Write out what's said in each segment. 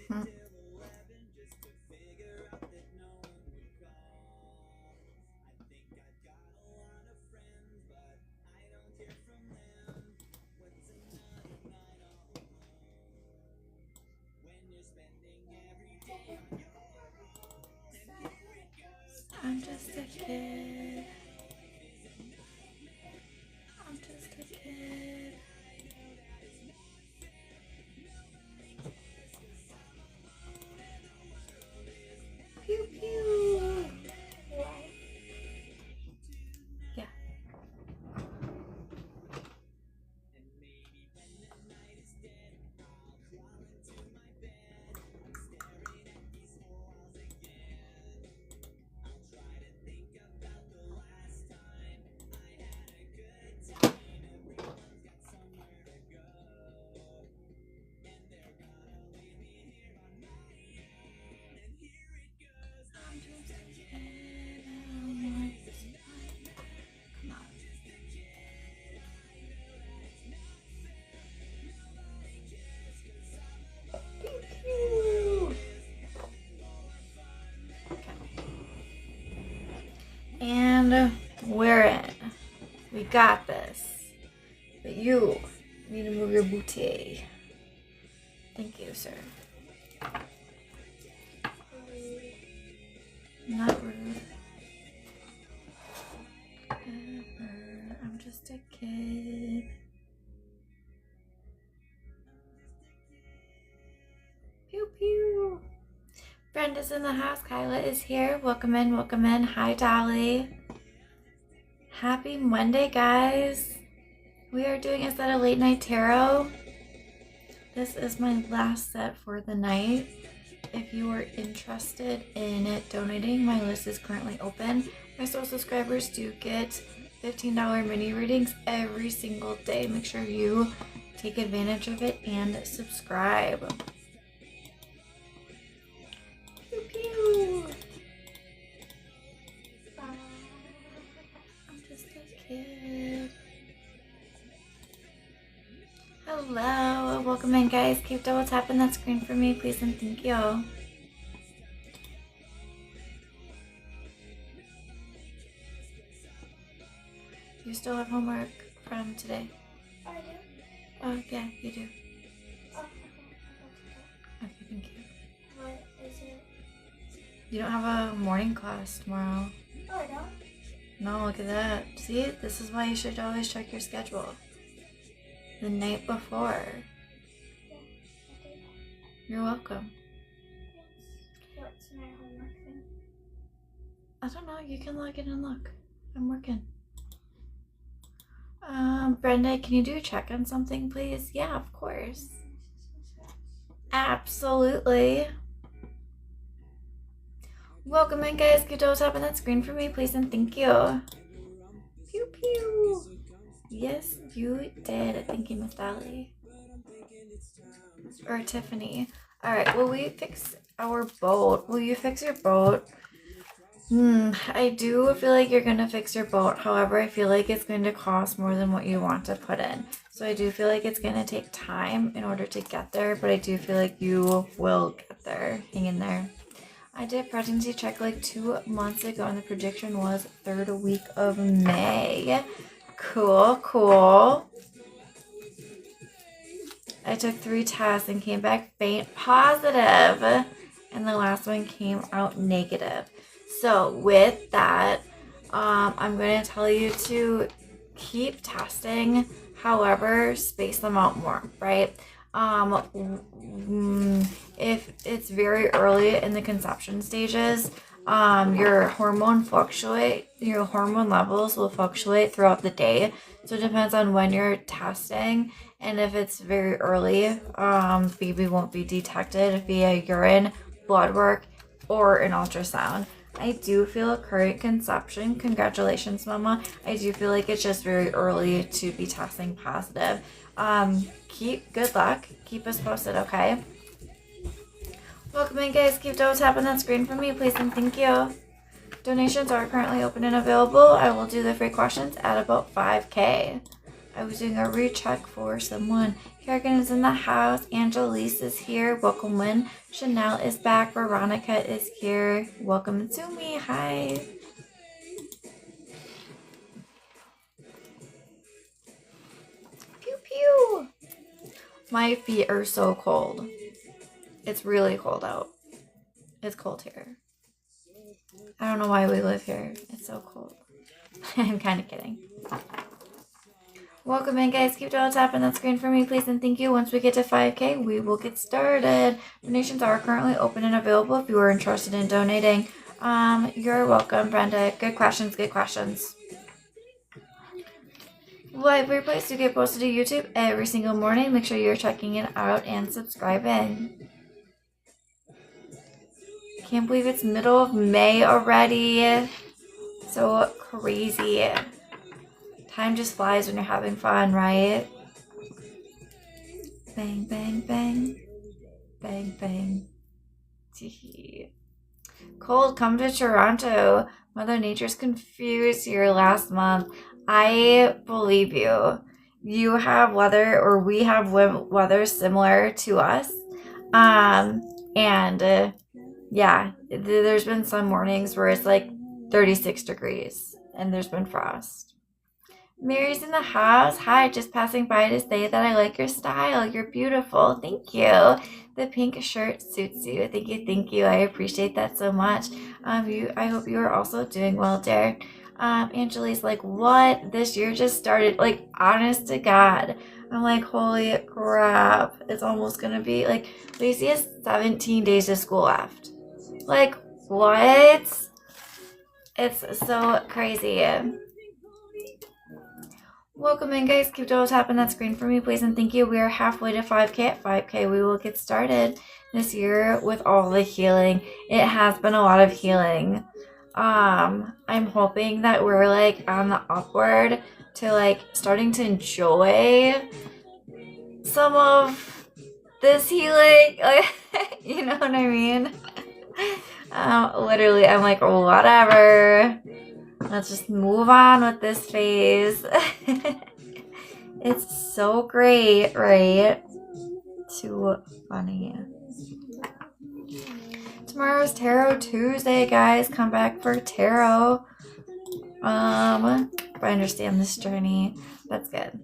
Hmm. I'm just a kid. I'm just a kid. Pew pew. Yeah. I'm just a kid. I don't want this life. Come on. Pew pew. Okay. And we're in. We got this. But you need to move your booty. Thank you, sir. Not rude. Ever. I'm just a kid. Pew pew. Brenda's in the house. Kyla is here. Welcome in, welcome in. Hi, Dolly. Happy Monday, guys. We are doing a set of late night tarot. This is my last set for the night. If you are interested in donating, my list is currently open. My sole subscribers do get $15 mini readings every single day. Make sure you take advantage of it and subscribe. Pew pew. I'm just a kid. Hello, welcome in, guys. Keep double tapping that screen for me, please, and thank you. You still have homework from today? I do. Oh, yeah, you do. Oh, Okay, thank you. what is it? You don't have a morning class tomorrow. Oh, I don't. No, look at that. See, this is why you should always check your schedule the night before. Yeah, I did. You're welcome. Yes. What's my homework thing? I don't know, you can log in and look. I'm working. Brenda, can you do a check on something, please? Yeah, of course. Absolutely. Welcome in, guys. Keep double tapping that screen for me, please, and thank you. Pew pew. Yes, you did. Thank you, Miss Dolly. Or Tiffany. Alright, will we fix our boat? Will you fix your boat? I do feel like you're gonna fix your boat. However, I feel like it's going to cost more than what you want to put in. So I do feel like it's gonna take time in order to get there, but I do feel like you will get there. Hang in there. I did pregnancy check like 2 months ago, and the prediction was 3rd week of May. Cool, cool. I took 3 tests and came back faint positive, and the last one came out negative. So with that, I'm going to tell you to keep testing. However, space them out more, right? If it's very early in the conception stages, your hormone levels will fluctuate throughout the day. So it depends on when you're testing, and if it's very early, baby won't be detected via urine, blood work, or an ultrasound. I do feel a current conception. Congratulations, Mama. I do feel like it's just very early to be testing positive. Good luck. Keep us posted, okay? Welcome in, guys. Keep double tapping that screen for me, please, and thank you. Donations are currently open and available. I will do the free questions at about 5K. I was doing a recheck for someone. Kerrigan is in the house. Angelise is here. Welcome in. Chanel is back. Veronica is here. Welcome to me. Hi. Pew pew. My feet are so cold. It's really cold out. It's cold here. I don't know why we live here. It's so cold. I'm kind of kidding. Welcome in, guys. Keep double tapping that screen for me, please, and thank you. Once we get to 5K, we will get started. Donations are currently open and available if you are interested in donating. You're welcome, Brenda. Good questions, good questions. Live replays do get posted to YouTube every single morning. Make sure you're checking it out and subscribing. Can't believe it's middle of May already. So crazy. Time just flies when you're having fun, right? Bang, bang, bang. Bang, bang. Tee. Cold, come to Toronto. Mother Nature's confused here last month. I believe you. You have weather, or we have weather similar to us. Yeah, there's been some mornings where it's like 36 degrees and there's been frost. Mary's in the house. Hi, just passing by to say that I like your style. You're beautiful. Thank you. The pink shirt suits you. Thank you. I appreciate that so much. I hope you are also doing well, Derek. Angelique's like, what? This year just started. Like, honest to God. I'm like, holy crap. It's almost gonna be like, Lacey has 17 days of school left. Like, what? It's so crazy. Welcome in, guys. Keep double tapping that screen for me, please, and thank you. We are halfway to 5K. At 5K, we will get started this year with all the healing. It has been a lot of healing. I'm hoping that we're like on the upward to like starting to enjoy some of this healing. You know what I mean? Literally, I'm like, whatever. Let's just move on with this phase. It's so great, right? Too funny. Tomorrow's Tarot Tuesday, guys. Come back for tarot. If I understand this journey, that's good.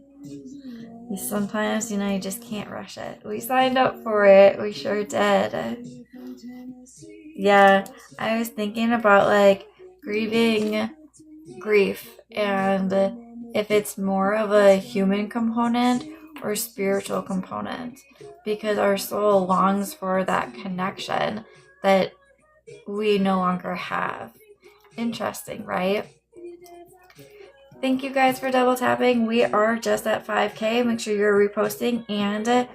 Sometimes, you just can't rush it. We signed up for it. We sure did. Yeah, I was thinking about like grieving grief and if it's more of a human component or spiritual component, because our soul longs for that connection that we no longer have. Interesting, right? Thank you guys for double tapping. We are just at 5K. Make sure you're reposting and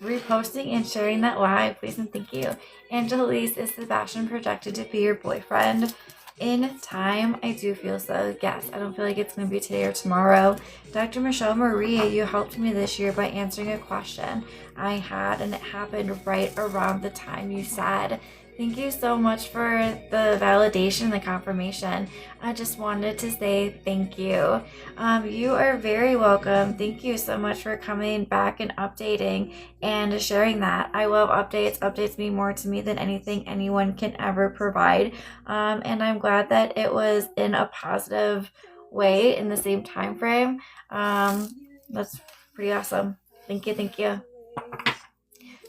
reposting and sharing that live, please and thank you. Angelise, is Sebastian projected to be your boyfriend in time? I do feel so. Yes, I don't feel like it's going to be today or tomorrow. Dr. Michelle Maria, you helped me this year by answering a question I had, and it happened right around the time you said. Thank you so much for the validation, the confirmation. I just wanted to say thank you. You are very welcome. Thank you so much for coming back and updating and sharing that. I love updates. Updates mean more to me than anything anyone can ever provide. And I'm glad that it was in a positive way in the same time frame. That's pretty awesome. Thank you. Thank you.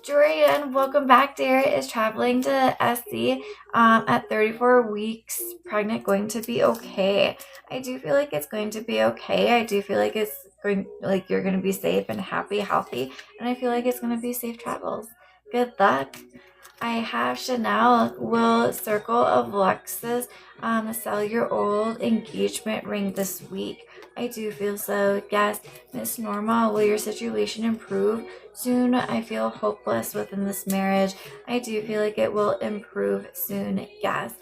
Jorian, welcome back. Dara is traveling to SC at 34 weeks pregnant. Going to be okay. I do feel like it's going to be okay. I do feel like it's going, like you're going to be safe and happy, healthy, and I feel like it's going to be safe travels. Good luck. I have Chanel. Will Circle of Lexus sell your old engagement ring this week? I do feel so. Yes. Miss Norma, will your situation improve soon? I feel hopeless within this marriage. I do feel like it will improve soon. Yes.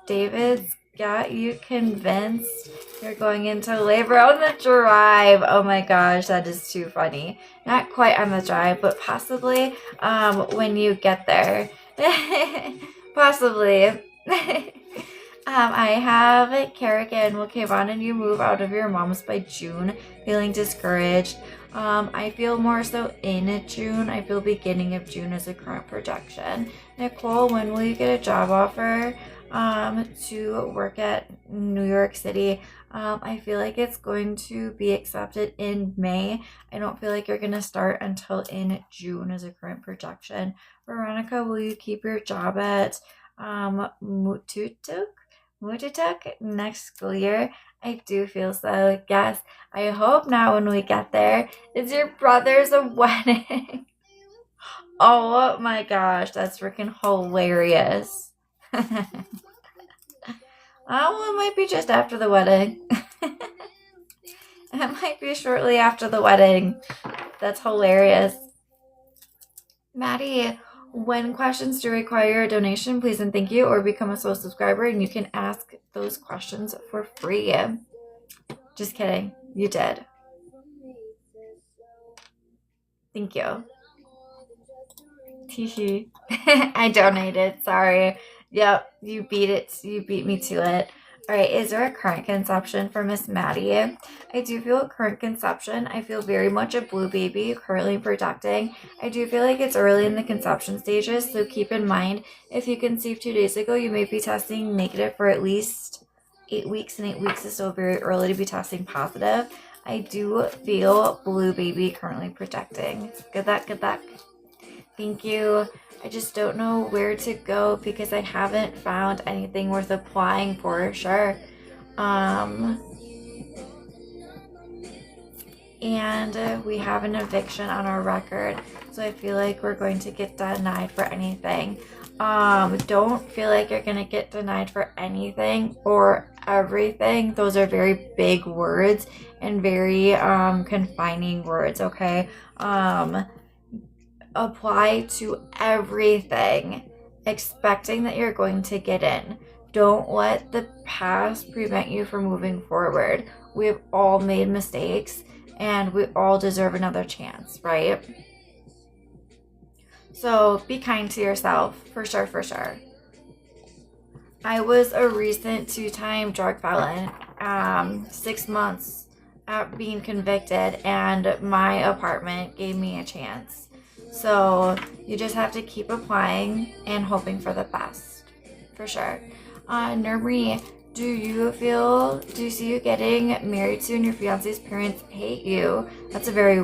David's got you convinced you're going into labor on the drive. Oh my gosh, that is too funny. Not quite on the drive, but possibly when you get there. Possibly. I have Kerrigan. Will Kayvon and you move out of your mom's by June? Feeling discouraged. I feel more so in June. I feel beginning of June as a current projection. Nicole, when will you get a job offer to work at New York City? I feel like it's going to be accepted in May. I don't feel like you're going to start until in June as a current projection. Veronica, will you keep your job at Mututuk next school year? I do feel so. Yes. I hope not when we get there. It's your brother's wedding. Oh my gosh, that's freaking hilarious. Oh, it might be just after the wedding. It might be shortly after the wedding. That's hilarious. Maddie, when questions do require a donation, please and thank you, or become a sole subscriber and you can ask those questions for free. Just kidding. You did. Thank you. Teehee. I donated. Sorry. Yep, you beat it. You beat me to it. All right, is there a current conception for Miss Maddie? I do feel a current conception. I feel very much a blue baby currently projecting. I do feel like it's early in the conception stages, so keep in mind, if you conceived 2 days ago, you may be testing negative for at least 8 weeks, and 8 weeks is still very early to be testing positive. I do feel blue baby currently projecting. Good luck, good luck. Thank you. I just don't know where to go because I haven't found anything worth applying for sure. And we have an eviction on our record, so I feel like we're going to get denied for anything. Don't feel like you're gonna get denied for anything or everything. Those are very big words and very confining words, okay? Apply to everything expecting that you're going to get in. Don't let the past prevent you from moving forward. We have all made mistakes and we all deserve another chance, right? So be kind to yourself, for sure, for sure. I was a recent 2-time drug felon, 6 months at being convicted, and my apartment gave me a chance. So you just have to keep applying and hoping for the best, for sure. Nurmi, do you see you getting married soon? Your fiance's parents hate you. That's a very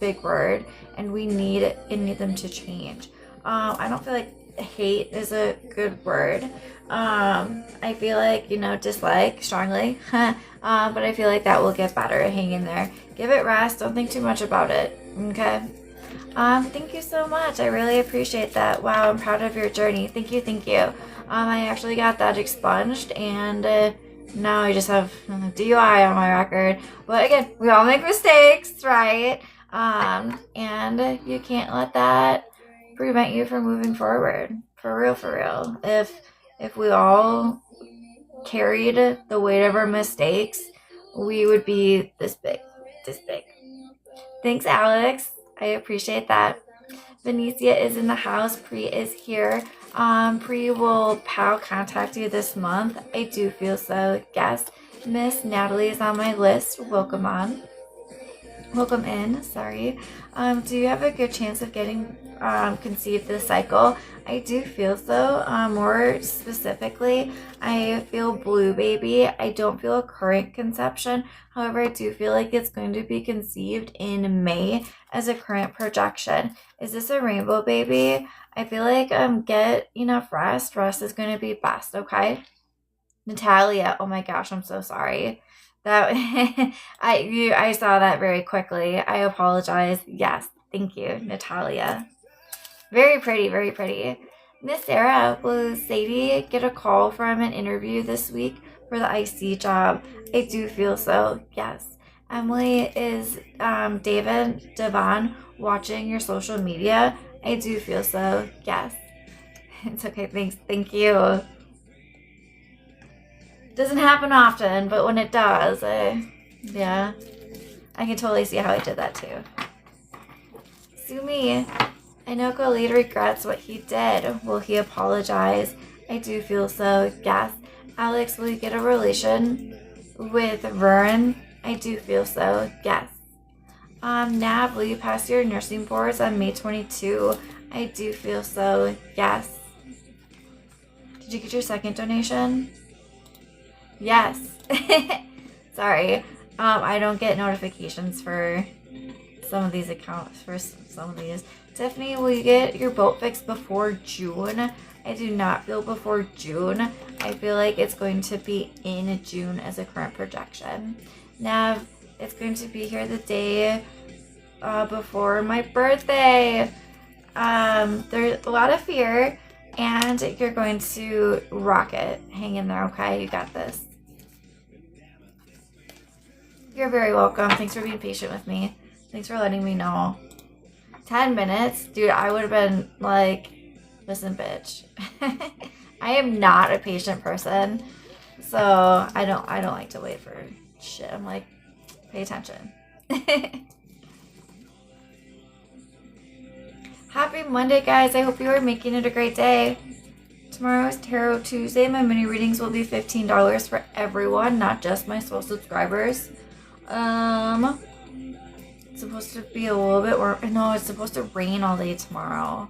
big word, and we need them to change. I don't feel like hate is a good word. I feel like, dislike strongly, but I feel like that will get better. Hang in there. Give it rest. Don't think too much about it, okay? Thank you so much. I really appreciate that. Wow, I'm proud of your journey. Thank you. I actually got that expunged, and now I just have DUI on my record. But again, we all make mistakes, right? And you can't let that prevent you from moving forward. For real. If we all carried the weight of our mistakes, we would be this big. Thanks, Alex. I appreciate that. Benicia is in the house. Pri is here. Pri will contact you this month. I do feel so. Yes. Miss Natalie is on my list. Welcome in. Sorry. Do you have a good chance of getting conceived this cycle? I do feel so. More specifically, I feel blue baby. I don't feel a current conception. However, I do feel like it's going to be conceived in May as a current projection. Is this a rainbow baby? I feel like get enough rest. Rest is going to be best, okay? Natalia, oh my gosh, I'm so sorry. That I saw that very quickly. I apologize. Yes, thank you, Natalia. Very pretty. Miss Sarah, will Sadie get a call from an interview this week for the IC job? I do feel so. Yes. Emily, is Devon watching your social media? I do feel so. Yes. It's okay. Thanks. Thank you. Doesn't happen often, but when it does, yeah, I can totally see how I did that too. Sumi, I know Khalid regrets what he did. Will he apologize? I do feel so. Yes. Alex, will you get a relation with Vern? I do feel so, yes. Nav, will you pass your nursing boards on May 22? I do feel so, yes. Did you get your second donation? Yes. Sorry. I don't get notifications for some of these accounts, for some of these. Tiffany, will you get your boat fixed before June? I do not feel before June. I feel like it's going to be in June as a current projection. Nav, it's going to be here the day before my birthday. There's a lot of fear, and you're going to rock it. Hang in there, okay? You got this. You're very welcome. Thanks for being patient with me. Thanks for letting me know. 10 minutes? Dude, I would have been like, listen, bitch. I am not a patient person. So I don't like to wait for shit. I'm like, pay attention. Happy Monday, guys. I hope you are making it a great day. Tomorrow is Tarot Tuesday. My mini readings will be $15 for everyone, not just my sole subscribers. It's supposed to be a little bit warm. No, it's supposed to rain all day tomorrow.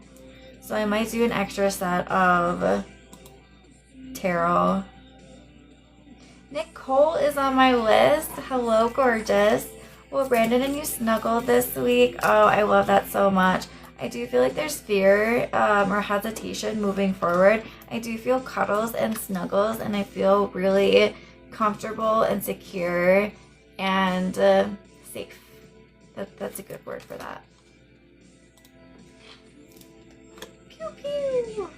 So I might do an extra set of tarot. Nicole is on my list. Hello, gorgeous. Well, Brandon and you snuggled this week. Oh, I love that so much. I do feel like there's fear or hesitation moving forward. I do feel cuddles and snuggles, and I feel really comfortable and secure and safe. That's a good word for that. Pew pew.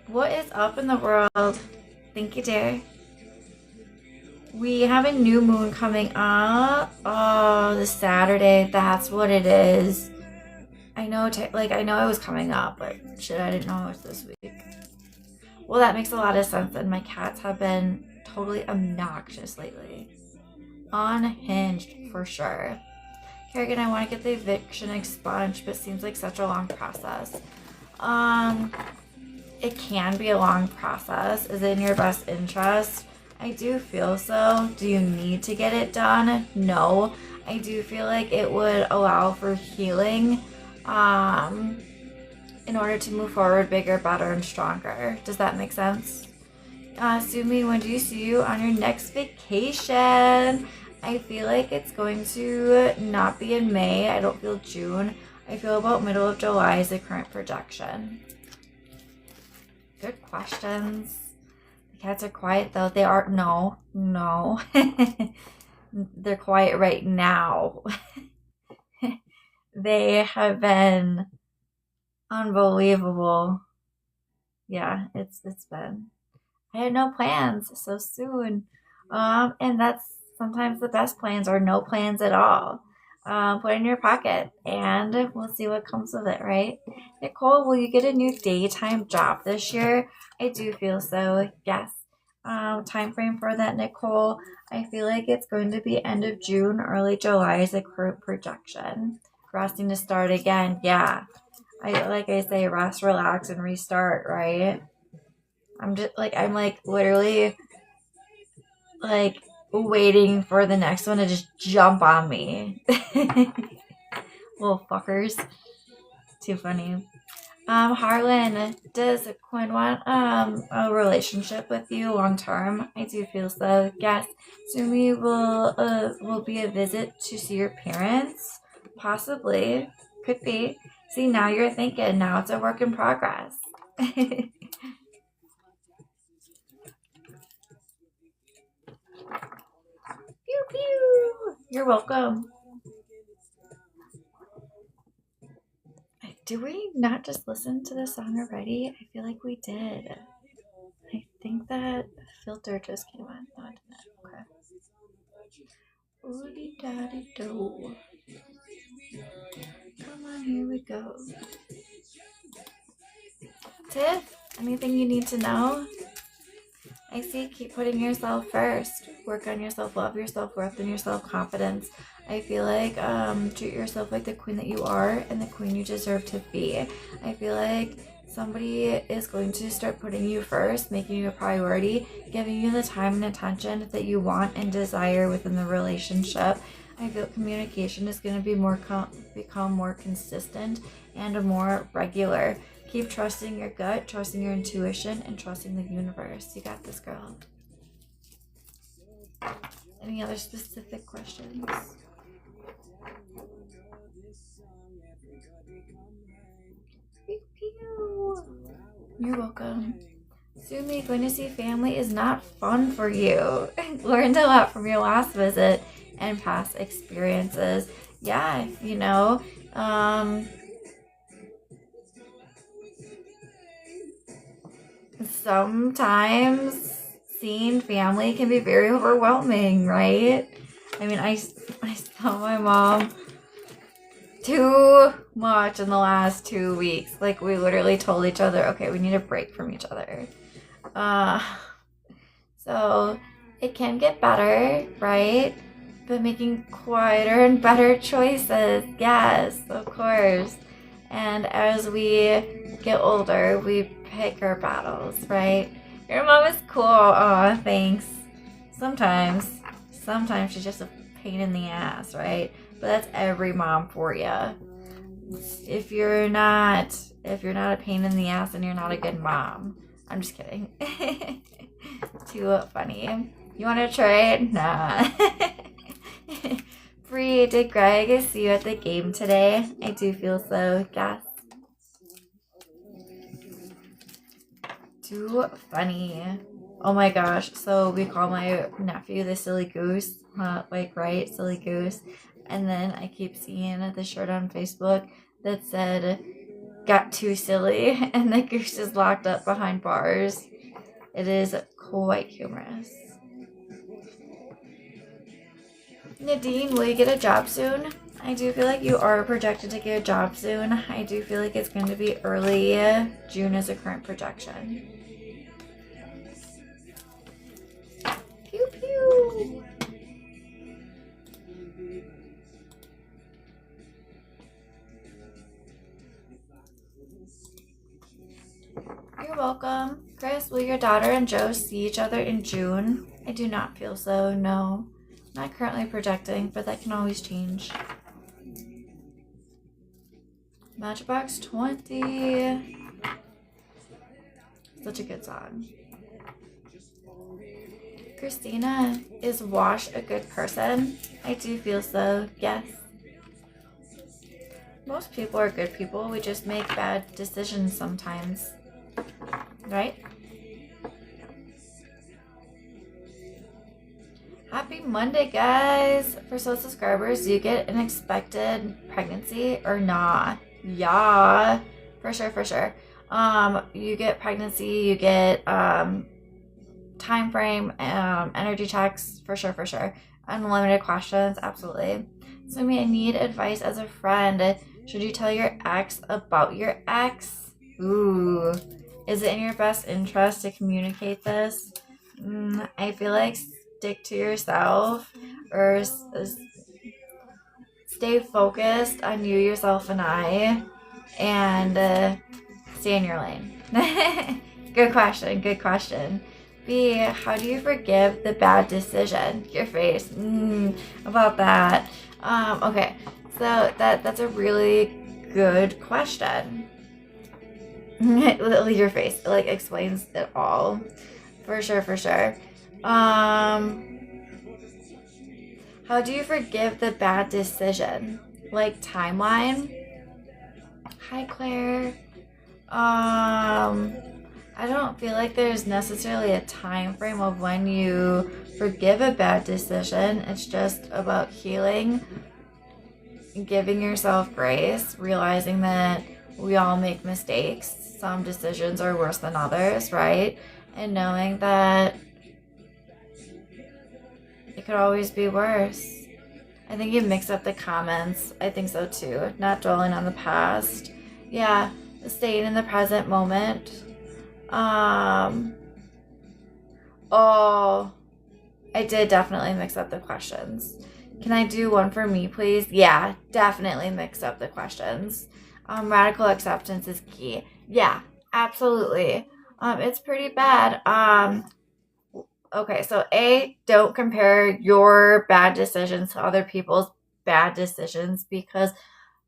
What is up in the world? Thank you, dear. We have a new moon coming up. Oh, this Saturday. That's what it is. I know, I know it was coming up, but shit, I didn't know it was this week. Well, that makes a lot of sense, and my cats have been totally obnoxious lately. Unhinged, for sure. Kerrigan, I want to get the eviction expunged, but seems like such a long process. It can be a long process. Is it in your best interest? I do feel so. Do you need to get it done? No. I do feel like it would allow for healing in order to move forward bigger, better, and stronger. Does that make sense? Sumi, when do you see you on your next vacation? I feel like it's going to not be in May. I don't feel June. I feel about middle of July is the current projection. Good questions. The cats are quiet though. They are, no. They're quiet right now. They have been unbelievable. Yeah, it's been. I had no plans so soon. And that's sometimes the best plans are no plans at all. Put it in your pocket and we'll see what comes of it, right? Nicole, will you get a new daytime job this year? I do feel so, yes. Time frame for that, Nicole. I feel like it's going to be end of June, early July is a current projection. Resting to start again, yeah. Like I say, rest, relax, and restart, right? I'm literally like waiting for the next one to just jump on me. Little fuckers. Too funny. Harlan, does Quinn want a relationship with you long term? I do feel so. Yes. Sumi will be a visit to see your parents. Possibly. Could be. See, now you're thinking. Now it's a work in progress. Pew pew. You're welcome. Did we not just listen to the song already? I feel like we did. I think that filter just came on. No, it didn't. Okay. Oodie daddy do. Come on, here we go. Tiff, anything you need to know? I see keep putting yourself first. Work on your self-love, your self-worth, and your self-confidence. I feel like treat yourself like the queen that you are and the queen you deserve to be. I feel like somebody is going to start putting you first, making you a priority, giving you the time and attention that you want and desire within the relationship. I feel communication is going to be become more consistent and more regular. Keep trusting your gut, trusting your intuition, and trusting the universe. You got this, girl. Any other specific questions? You're welcome. Sumi, going to see family is not fun for you. Learned a lot from your last visit and past experiences. Yeah, you know, sometimes seeing family can be very overwhelming, right? I mean, I saw my mom too much in the last 2 weeks. Like, we literally told each other, okay, we need a break from each other. So it can get better, right? But making quieter and better choices, yes, of course. And as we get older, we pick our battles, right? Your mom is cool. Aw, thanks. Sometimes she's just a pain in the ass, right? But that's every mom for you. If you're not a pain in the ass, then you're not a good mom. I'm just kidding. Too funny. You want to trade? Nah. Bree, did Greg see you at the game today? I do feel so. Yes. Too funny. Oh my gosh. So we call my nephew the silly goose. Right? Silly goose. And then I keep seeing the shirt on Facebook that said, got too silly, and the goose is locked up behind bars. It is quite humorous. Nadine, will you get a job soon? I do feel like you are projected to get a job soon. I do feel like it's going to be early June as a current projection. Pew pew! You're welcome. Chris, will your daughter and Joe see each other in June? I do not feel so, no. Not currently projecting, but that can always change. Matchbox 20. Such a good song. Christina, is Wash a good person? I do feel so, yes. Most people are good people. We just make bad decisions sometimes. Right? Happy Monday, guys! For Soul subscribers, do you get an expected pregnancy or nah? Yeah, for sure. You get pregnancy, you get time frame, energy checks, for sure. Unlimited questions, absolutely. So I need advice as a friend. Should you tell your ex about your ex? Ooh, is it in your best interest to communicate this? I feel like stick to yourself, or stay focused on you, yourself, and I, and stay in your lane. Good question. B, how do you forgive the bad decision? Your face. About that. Okay, so that's a really good question. Your face, it like explains it all. For sure. How do you forgive the bad decision? Like timeline? Hi, Claire. I don't feel like there's necessarily a time frame of when you forgive a bad decision. It's just about healing, giving yourself grace, realizing that we all make mistakes. Some decisions are worse than others, right? And knowing that it could always be worse. I think you mix up the comments. I think so too. Not dwelling on the past. Yeah, staying in the present moment. Oh, I did definitely mix up the questions. Can I do one for me, please? Yeah, definitely mix up the questions. Radical acceptance is key. Yeah, absolutely. It's pretty bad. Okay, so A, don't compare your bad decisions to other people's bad decisions because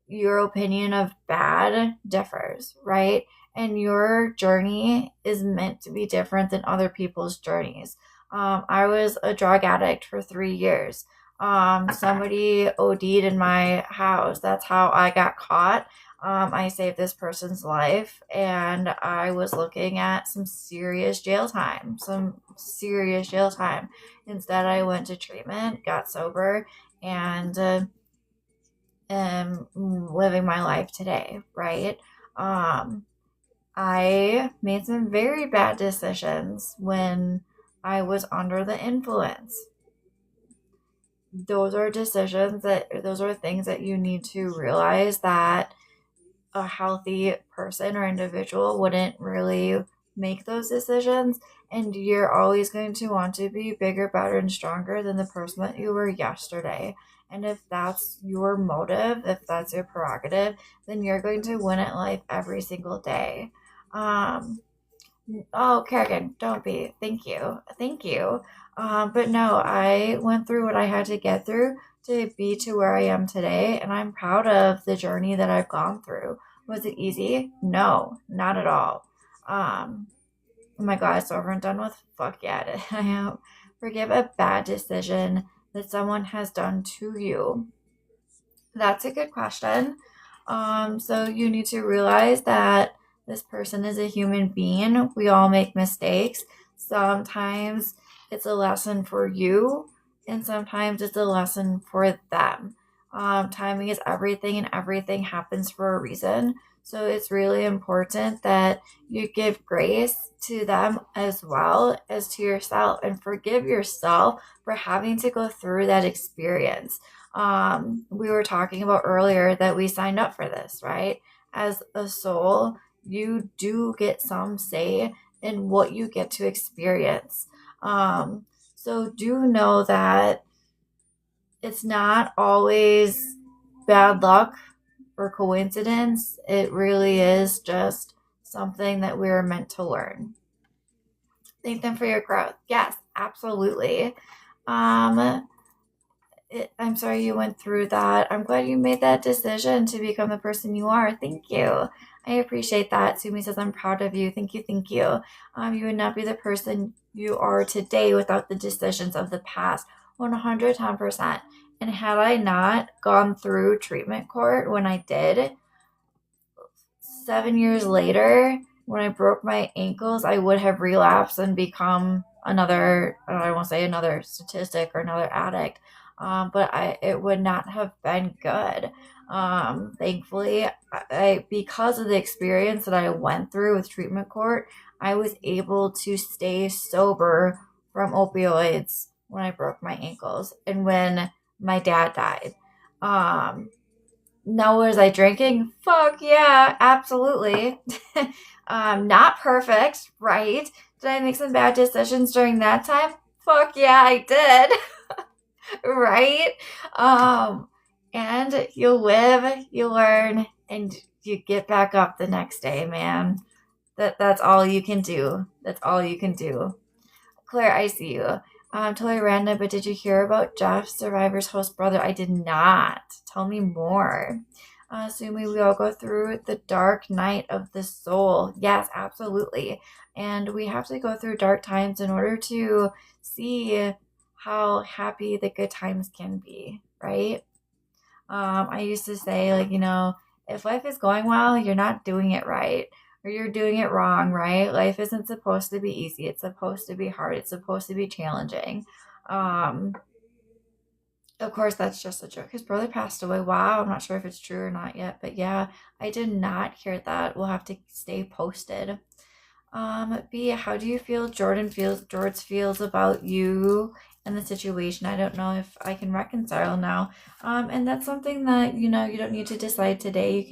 your opinion of bad differs, right? And your journey is meant to be different than other people's journeys. I was a drug addict for 3 years. Somebody OD'd in my house. That's how I got caught. I saved this person's life, and I was looking at some serious jail time. Instead, I went to treatment, got sober, and am living my life today, right? I made some very bad decisions when I was under the influence. Those are things that you need to realize that a healthy person or individual wouldn't really make those decisions, and you're always going to want to be bigger, better, and stronger than the person that you were yesterday. And if that's your motive, if that's your prerogative, then you're going to win at life every single day. Oh, Kerrigan, don't be. Thank you. But no, I went through what I had to get through to be to where I am today, and I'm proud of the journey that I've gone through. Was it easy? No, not at all. Oh my God, it's over and done with. Fuck yeah, I forgive a bad decision that someone has done to you. That's a good question. So you need to realize that this person is a human being. We all make mistakes. Sometimes it's a lesson for you, and sometimes it's a lesson for them. Timing is everything, and everything happens for a reason. So it's really important that you give grace to them as well as to yourself, and forgive yourself for having to go through that experience. We were talking about earlier that we signed up for this, right? As a soul, you do get some say in what you get to experience. So do know that it's not always bad luck or coincidence. It really is just something that we're meant to learn. Thank them for your growth. Yes, absolutely. I'm sorry you went through that. I'm glad you made that decision to become the person you are. Thank you. I appreciate that. Sumi says, I'm proud of you. Thank you. You would not be the person you are today without the decisions of the past. 110%. And had I not gone through treatment court when I did, 7 years later, when I broke my ankles, I would have relapsed and become another, I won't say another statistic or another addict. But it would not have been good. Thankfully, because of the experience that I went through with treatment court, I was able to stay sober from opioids when I broke my ankles and when my dad died. Now, was I drinking? Fuck yeah, absolutely. Not perfect, right? Did I make some bad decisions during that time? Fuck yeah, I did. Right? And you live, you learn, and you get back up the next day, man. That's all you can do. Claire, I see you. Totally random, but did you hear about Jeff, Survivor's host brother? I did not. Tell me more. Sumi, we all go through the dark night of the soul. Yes, absolutely. And we have to go through dark times in order to see how happy the good times can be, right? I used to say, if life is going well, you're not doing it right, or you're doing it wrong, right? Life isn't supposed to be easy. It's supposed to be hard. It's supposed to be challenging. Of course, that's just a joke. His brother passed away. Wow, I'm not sure if it's true or not yet, but yeah, I did not hear that. We'll have to stay posted. B, how do you feel George feels about you and the situation? I don't know if I can reconcile now. And that's something that, you don't need to decide today.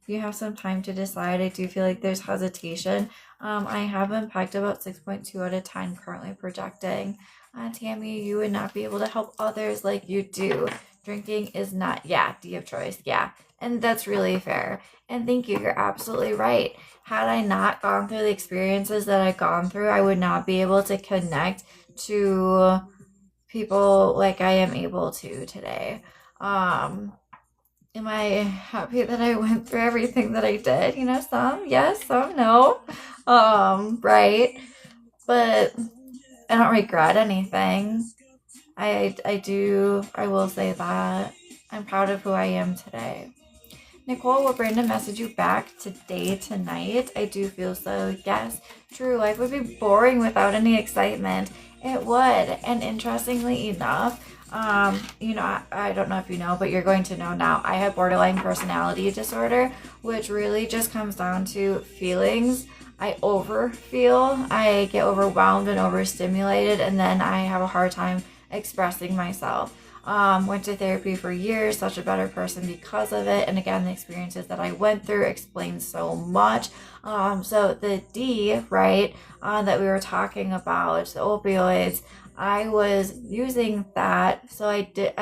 You have some time to decide. I do feel like there's hesitation. I have impacted about 6.2 out of 10 currently projecting. Tammy, you would not be able to help others like you do. Drinking is not, yeah, D of choice, yeah. And that's really fair. And thank you, you're absolutely right. Had I not gone through the experiences that I've gone through, I would not be able to connect to people like I am able to today. Am I happy that I went through everything that I did? You know, some yes, some no. Right. But I don't regret anything. I will say that. I'm proud of who I am today. Nicole, will Brandon message you back today, tonight? I do feel so. Yes, true. Life would be boring without any excitement. It would. And interestingly enough, I don't know if you know, but you're going to know now. I have borderline personality disorder, which really just comes down to feelings. I overfeel. I get overwhelmed and overstimulated, and then I have a hard time expressing myself. Went to therapy for years, such a better person because of it. And again, the experiences that I went through explain so much. So the D, right, that we were talking about, the opioids, I was using that so I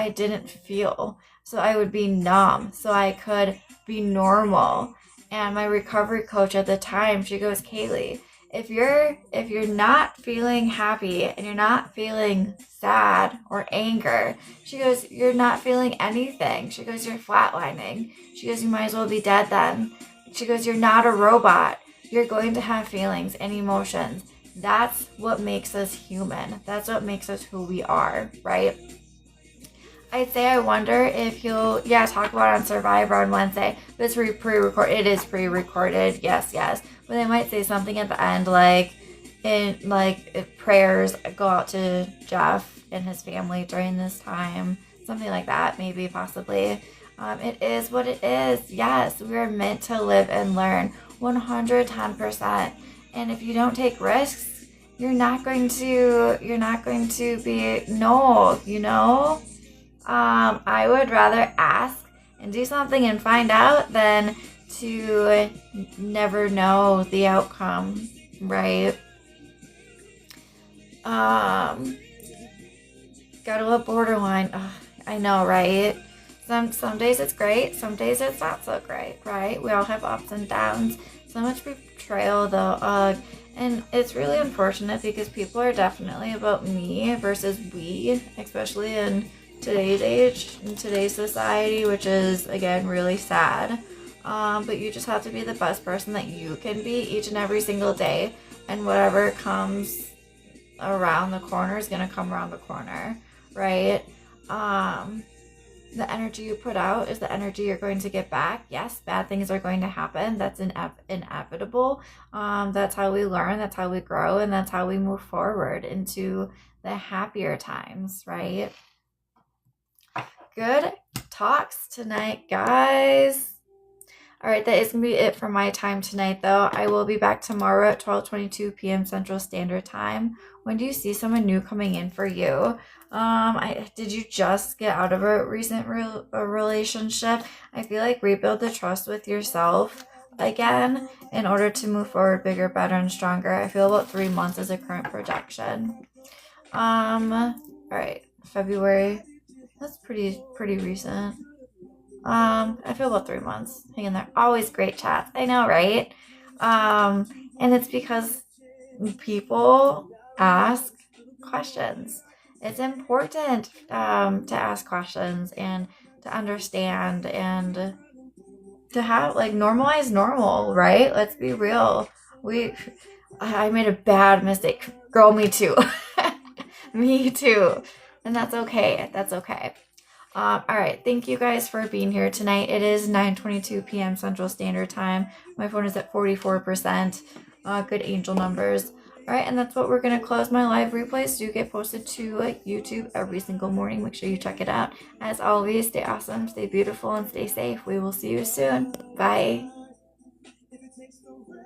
didn't feel. So I would be numb so I could be normal. And my recovery coach at the time, she goes, Kaylee, if you're not feeling happy and you're not feeling sad or anger, she goes, you're not feeling anything. She goes, you're flatlining. She goes, you might as well be dead then. She goes, you're not a robot. You're going to have feelings and emotions. That's what makes us human. That's what makes us who we are, right? I'd say I wonder if he'll, talk about it on Survivor on Wednesday. But it's pre-recorded. It is pre-recorded. Yes. But they might say something at the end if prayers go out to Jeff and his family during this time. Something like that, maybe, possibly. It is what it is. Yes, we are meant to live and learn 110%. And if you don't take risks, you're not going to be I would rather ask and do something and find out than to never know the outcome, right? Gotta love borderline. Ugh, I know, right? Some days it's great, some days it's not so great, right? We all have ups and downs. So much betrayal, though. And it's really unfortunate because people are definitely about me versus we, especially in today's age, in today's society, which is, again, really sad. But you just have to be the best person that you can be each and every single day. And whatever comes around the corner is going to come around the corner, right? The energy you put out is the energy you're going to get back. Yes, bad things are going to happen. That's inevitable. That's how we learn. That's how we grow. And that's how we move forward into the happier times, right? Good talks tonight, guys. All right, that is going to be it for my time tonight, though. I will be back tomorrow at 12:22 p.m. Central Standard Time. When do you see someone new coming in for you? Did you just get out of a recent relationship? I feel like rebuild the trust with yourself again in order to move forward bigger, better, and stronger. I feel about 3 months is a current projection. All right, February. That's pretty recent. I feel about 3 months. Hang in there. Always great chats. I know, right? And it's because people ask questions. It's important to ask questions and to understand and to have normalize normal, right? Let's be real. I made a bad mistake. Girl, me too. Me too. And that's okay. That's okay. All right. Thank you guys for being here tonight. It is 9:22 p.m. Central Standard Time. My phone is at 44%. Good angel numbers. All right. And that's what we're going to close. My live replays do get posted to YouTube every single morning. Make sure you check it out. As always, stay awesome, stay beautiful, and stay safe. We will see you soon. Bye.